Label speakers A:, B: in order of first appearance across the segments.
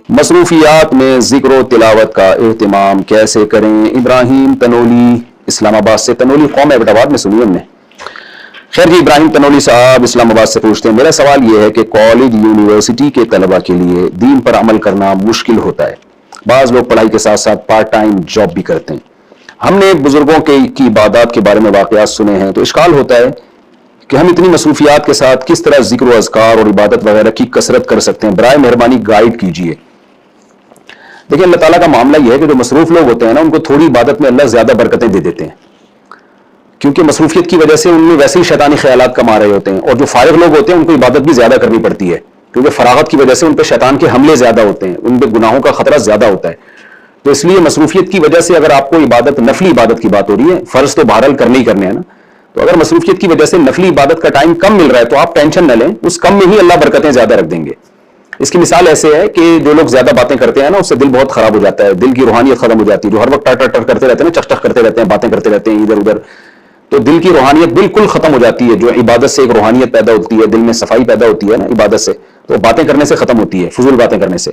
A: مصروفیات میں ذکر و تلاوت کا اہتمام کیسے کریں؟ ابراہیم تنولی اسلام آباد سے. تنولی قوم ایبٹ آباد میں سنی ہم نے. خیر جی، ابراہیم تنولی صاحب اسلام آباد سے پوچھتے ہیں، میرا سوال یہ ہے کہ کالج یونیورسٹی کے طلبہ کے لیے دین پر عمل کرنا مشکل ہوتا ہے. بعض لوگ پڑھائی کے ساتھ ساتھ پارٹ ٹائم جاب بھی کرتے ہیں. ہم نے بزرگوں کی عبادات کے بارے میں واقعات سنے ہیں، تو اشکال ہوتا ہے کہ ہم اتنی مصروفیات کے ساتھ کس طرح ذکر و اذکار اور عبادت وغیرہ کی کثرت کر سکتے ہیں؟ برائے مہربانی گائیڈ کیجیے. دیکھیں، اللہ تعالیٰ کا معاملہ یہ ہے کہ جو مصروف لوگ ہوتے ہیں نا، ان کو تھوڑی عبادت میں اللہ زیادہ برکتیں دے دیتے ہیں، کیونکہ مصروفیت کی وجہ سے ان میں ویسے ہی شیطانی خیالات کم آ رہے ہوتے ہیں. اور جو فارغ لوگ ہوتے ہیں ان کو عبادت بھی زیادہ کرنی پڑتی ہے، کیونکہ فراغت کی وجہ سے ان پہ شیطان کے حملے زیادہ ہوتے ہیں، ان پہ گناہوں کا خطرہ زیادہ ہوتا ہے. تو اس لیے مصروفیت کی وجہ سے اگر آپ کو عبادت، نفلی عبادت کی بات ہو رہی ہے، فرض تو بہرحال کرنے ہی کرنے ہیں نا، تو اگر مصروفیت کی وجہ سے نفلی عبادت کا ٹائم کم مل رہا ہے تو آپ ٹینشن نہ لیں، اس کم میں ہی اللہ برکتیں زیادہ رکھ دیں گے. اس کی مثال ایسے ہے کہ جو لوگ زیادہ باتیں کرتے ہیں نا، اس سے دل بہت خراب ہو جاتا ہے، دل کی روحانیت ختم ہو جاتی ہے. جو ہر وقت ٹر ٹر کرتے رہتے ہیں نا، چک چک کرتے رہتے ہیں، باتیں کرتے رہتے ہیں ادھر ادھر، تو دل کی روحانیت بالکل ختم ہو جاتی ہے. جو عبادت سے ایک روحانیت پیدا ہوتی ہے، دل میں صفائی پیدا ہوتی ہے نا عبادت سے، تو باتیں کرنے سے ختم ہوتی ہے، فضول باتیں کرنے سے.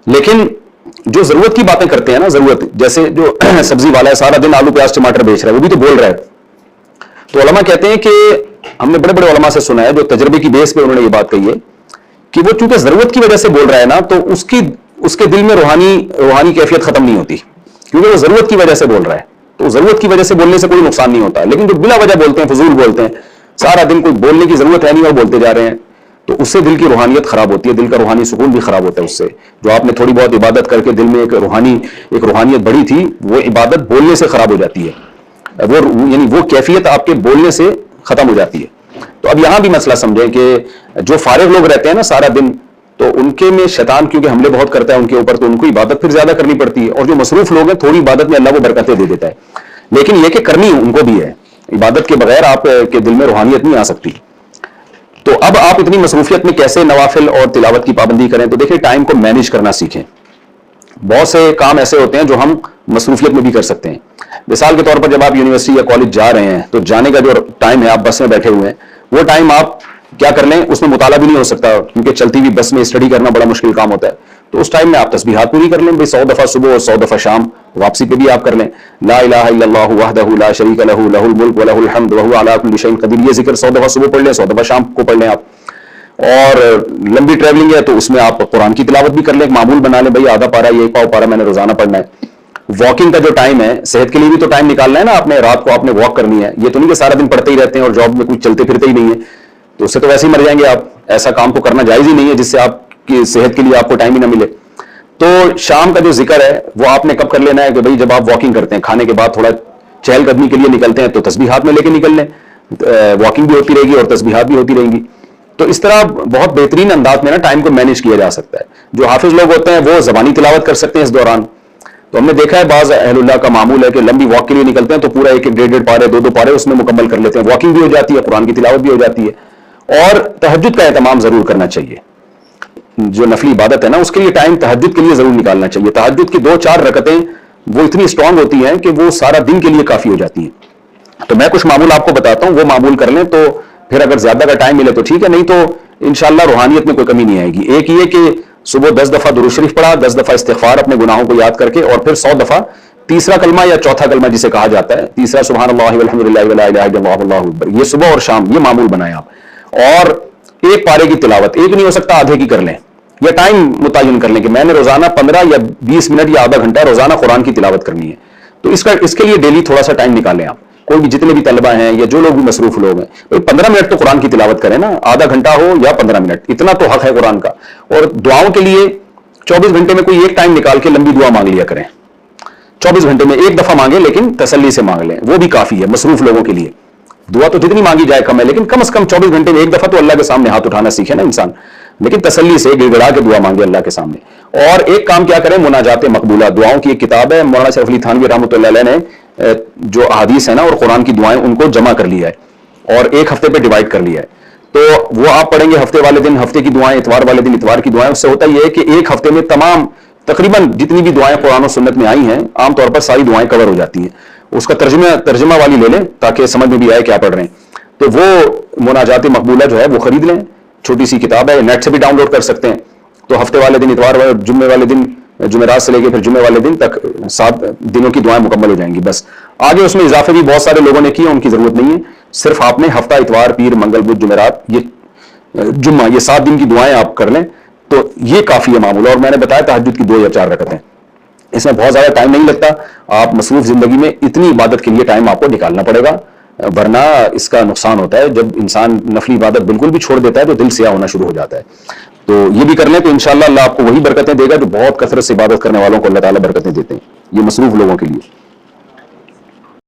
A: لیکن جو ضرورت کی باتیں کرتے ہیں نا، ضرورت، جیسے جو سبزی والا ہے سارا دن آلو پیاز ٹماٹر بیچ رہا ہے، وہ بھی تو بول رہا ہے. تو علماء کہتے ہیں کہ ہم نے بڑے بڑے علماء سے سنا ہے جو تجربے کی بیس پہ انہوں نے یہ بات کہی ہے کہ وہ چونکہ ضرورت کی وجہ سے بول رہا ہے نا، تو اس کے دل میں روحانی کیفیت ختم نہیں ہوتی، کیونکہ وہ ضرورت کی وجہ سے بول رہا ہے. تو ضرورت کی وجہ سے بولنے سے کوئی نقصان نہیں ہوتا. لیکن جو بلا وجہ بولتے ہیں، فضول بولتے ہیں، سارا دن کوئی بولنے کی ضرورت ہے نہیں اور بولتے جا رہے ہیں، تو اس سے دل کی روحانیت خراب ہوتی ہے، دل کا روحانی سکون بھی خراب ہوتا ہے. اس سے جو آپ نے تھوڑی بہت عبادت کر کے دل میں ایک روحانیت بڑھی تھی، وہ عبادت بولنے سے خراب ہو جاتی ہے، یعنی وہ کیفیت آپ کے بولنے سے ختم ہو جاتی ہے. تو اب یہاں بھی مسئلہ سمجھیں کہ جو فارغ لوگ رہتے ہیں نا سارا دن، تو ان کے میں شیطان کیونکہ حملے بہت کرتا ہے ان کے اوپر، تو ان کو عبادت پھر زیادہ کرنی پڑتی ہے. اور جو مصروف لوگ ہیں، تھوڑی عبادت میں اللہ وہ برکتیں دے دیتا ہے، لیکن یہ کہ کرنی ان کو بھی ہے. عبادت کے بغیر آپ کے دل میں روحانیت نہیں آ سکتی. تو اب آپ اتنی مصروفیت میں کیسے نوافل اور تلاوت کی پابندی کریں؟ تو دیکھیں، ٹائم کو مینیج کرنا سیکھیں. بہت سے کام ایسے ہوتے ہیں جو ہم مصروفیت میں بھی کر سکتے ہیں. مثال کے طور پر جب آپ یونیورسٹی یا کالج جا رہے ہیں تو جانے کا جو ٹائم ہے، آپ بس میں بیٹھے ہوئے ہیں، وہ ٹائم آپ کیا کر لیں، اس میں مطالعہ بھی نہیں ہو سکتا کیونکہ چلتی ہوئی بس میں اسٹڈی کرنا بڑا مشکل کام ہوتا ہے. تو اس ٹائم میں آپ تسبیحات پوری کر لیں، 100 دفعہ صبح اور 100 دفعہ شام. واپسی پہ بھی آپ کر لیں، لا الہ الا اللہ وحدہ لا شریک لہ لہ الملک ولہ الحمد وہو علی کل شیء قدیر. یہ ذکر 100 دفعہ صبح پڑھ لیں، 100 دفعہ شام کو پڑھ لیں آپ. اور لمبی ٹریولنگ ہے تو اس میں آپ قرآن کی تلاوت بھی کر لیں، ایک معمول بنا لیں، بھائی آدھا پارا، یہ پاؤ پارا میں نے روزانہ پڑھنا ہے. واکنگ کا جو ٹائم ہے، صحت کے لیے بھی تو ٹائم نکالنا ہے نا، آپ نے رات کو آپ نے واک کرنی ہے. یہ تو نہیں کہ سارا دن پڑھتے ہی رہتے ہیں اور جاب میں کچھ چلتے پھرتے ہی نہیں ہے، تو اس سے تو ویسے ہی مر جائیں گے آپ. ایسا کام تو کرنا جائز ہی نہیں ہے جس سے آپ کی صحت کے لیے آپ کو ٹائم ہی نہ ملے. تو شام کا جو ذکر ہے وہ آپ نے کب کر لینا ہے کہ بھائی جب آپ واکنگ کرتے ہیں، کھانے کے بعد تھوڑا چہل قدمی کے لیے نکلتے ہیں، تو تسبیحات میں لے کے نکل لیں، واکنگ بھی ہوتی رہے گی اور تسبیحات بھی ہوتی رہیں گی. تو اس طرح بہت بہترین انداز میں نا ٹائم کو مینیج کیا جا سکتا ہے. جو حافظ لوگ ہوتے ہیں وہ زبانی تلاوت کر سکتے ہیں اس دوران. تو ہم نے دیکھا ہے بعض اہل اللہ کا معمول ہے کہ لمبی واک کے لیے نکلتے ہیں تو پورا 1-1 پارے 2 پارے اس میں مکمل کر لیتے ہیں. واکنگ بھی ہو جاتی ہے، قرآن کی تلاوت بھی ہو جاتی ہے. اور تہجد کا اہتمام ضرور کرنا چاہیے. جو نفلی عبادت ہے نا، اس کے لیے ٹائم تہجد کے لیے ضرور نکالنا چاہیے. تہجد کی 2-4 رکعتیں وہ اتنی اسٹرانگ ہوتی ہیں کہ وہ سارا دن کے لیے کافی ہو جاتی ہیں. تو میں کچھ معمول آپ کو بتاتا ہوں، وہ معمول کر لیں تو پھر اگر زیادہ کا ٹائم ملے تو ٹھیک ہے، نہیں تو انشاءاللہ روحانیت میں کوئی کمی نہیں آئے گی. ایک یہ کہ صبح 10 دفعہ درود شریف پڑھا، 10 دفعہ استغفار اپنے گناہوں کو یاد کر کے، اور پھر 100 دفعہ تیسرا کلمہ یا چوتھا کلمہ جسے کہا جاتا ہے، تیسرا سبحان اللہ والحمد للہ ولا الہ الا اللہ واللہ اکبر، یہ صبح اور شام یہ معمول بنائیں آپ. اور ایک پارے کی تلاوت، ایک نہیں ہو سکتا آدھے کی کر لیں، یا ٹائم متعین کر لیں کہ میں نے روزانہ 15 یا 20 منٹ یا آدھا گھنٹہ روزانہ قرآن کی تلاوت کرنی ہے. تو اس کے لیے ڈیلی تھوڑا سا ٹائم نکالیں آپ. کوئی بھی جتنے بھی طلبہ ہیں یا جو لوگ بھی مصروف لوگ ہیں، 15 منٹ تو قرآن کی تلاوت کریں نا، آدھا گھنٹہ ہو یا 15 منٹ، اتنا تو حق ہے قرآن کا. اور دعاؤں کے لیے 24 گھنٹے میں کوئی ایک ٹائم نکال کے لمبی دعا مانگ لیا کریں. 24 گھنٹے میں ایک دفعہ مانگیں لیکن تسلی سے مانگ لیں، وہ بھی کافی ہے مصروف لوگوں کے لیے. دعا تو جتنی مانگی جائے کم ہے، لیکن کم از کم 24 گھنٹے میں ایک دفعہ تو اللہ کے سامنے ہاتھ اٹھانا سیکھے نا انسان، لیکن تسلی سے گڑ گڑا کے دعا مانگے اللہ کے سامنے. اور ایک کام کیا کریں، مناجات مقبولہ، دعاؤں کی ایک کتاب ہے، مولانا شریف علی تھانوی رحمۃ اللہ علیہ نے جو احادیث ہے نا اور قرآن کی دعائیں ان کو جمع کر لیا ہے اور ایک ہفتے پہ ڈیوائڈ کر لیا ہے. تو وہ آپ پڑھیں گے ہفتے والے دن ہفتے کی دعائیں، اتوار والے دن اتوار کی دعائیں. اس سے ہوتا یہ ہے کہ ایک ہفتے میں تمام تقریباً جتنی بھی دعائیں قرآن و سنت میں آئی ہیں، عام طور پر ساری دعائیں کور ہو جاتی ہیں. اس کا ترجمہ والی لے لیں تاکہ سمجھ میں بھی آئے کیا پڑھ رہے ہیں. تو وہ مناجات مقبولہ جو ہے وہ خرید لیں، چھوٹی سی کتاب ہے، نیٹ سے بھی ڈاؤن لوڈ کر سکتے ہیں. تو ہفتے والے دن اتوار والے جمعے والے دن جمعرات سے لے کے پھر جمعے والے دن تک 7 دنوں کی دعائیں مکمل ہو جائیں گی. بس آگے اس میں اضافے بھی بہت سارے لوگوں نے کیے, ان کی ضرورت نہیں ہے. صرف آپ نے ہفتہ اتوار پیر منگل بدھ جمعرات یہ جمعہ یہ 7 دن کی دعائیں آپ کر لیں تو یہ کافی ہے معمول. اور میں نے بتایا تہجد کی 2 یا 4 رکعتیں, اس میں بہت زیادہ ٹائم نہیں لگتا. آپ مصروف زندگی میں اتنی عبادت کے لیے ٹائم آپ کو نکالنا پڑے گا, ورنہ اس کا نقصان ہوتا ہے. جب انسان نفلی عبادت بالکل بھی چھوڑ دیتا ہے تو دل سیاہ ہونا شروع ہو جاتا ہے. تو یہ بھی کر لیں تو انشاءاللہ اللہ آپ کو وہی برکتیں دے گا جو بہت کثرت سے عبادت کرنے والوں کو اللہ تعالیٰ برکتیں دیتے ہیں, یہ مصروف لوگوں کے لیے.